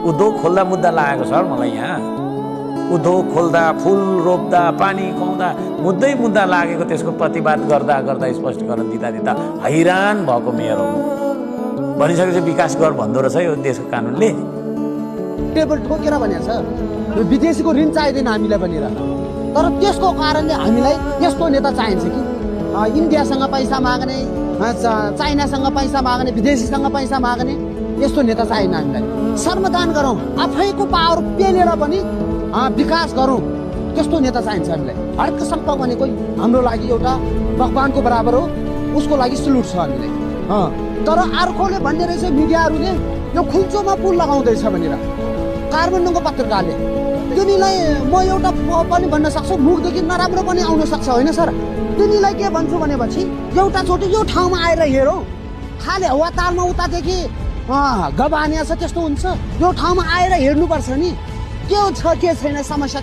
उद्योग खोल्दा मुद्दा लागेको सर मलाई यहाँ उद्योग खोल्दा फुल रोप्दा पानी खुवाउँदा मुद्दा लागेको त्यसको प्रतिवाद गर्दा गर्दा स्पष्टीकरण दिँदा हैरान भएको मेयर हो भनिसकेपछि विकास गर भन्दो रहेछ यो देशको कानुनले टेबल ठोकेर भनेको छ यो विदेशीको ऋण चाहिँदैन हामीलाई भनेर तर त्यसको कारणले हामीलाई त्यस्तो नेता चाहिन्छ कि इन्डियासँग पैसा माग्ने चाइनासँग पैसा माग्ने विदेशीसँग पैसा माग्ने यस्तो नेता चाहिएन हामीलाई श्रमदान गरौँ आफैको पावर पेलेर पनि विकास गरौँ त्यस्तो नेता चाहिन्छ हामीलाई हरेक सम्पक भनेको हाम्रो लागि एउटा भगवानको बराबर हो उसको लागि सल्युट छ हामीलाई तर अर्कोले भन्ने रहेछ मिडियाहरूले यो खुल्चोमा पुल लगाउँदैछ भनेर काठमाडौँको पत्रकारले तिनीलाई म एउटा पनि भन्न सक्छु मुखदेखि नराम्रो पनि आउन सक्छ होइन सर तिनीलाई के भन्छु भनेपछि एउटा चोटि यो ठाउँमा आएर हेरौँ खाले हवातालमा उतादेखि गबानिया छ त्यस्तो हुन्छ यो ठाउँमा आएर हेर्नुपर्छ नि के छ के छैन समस्या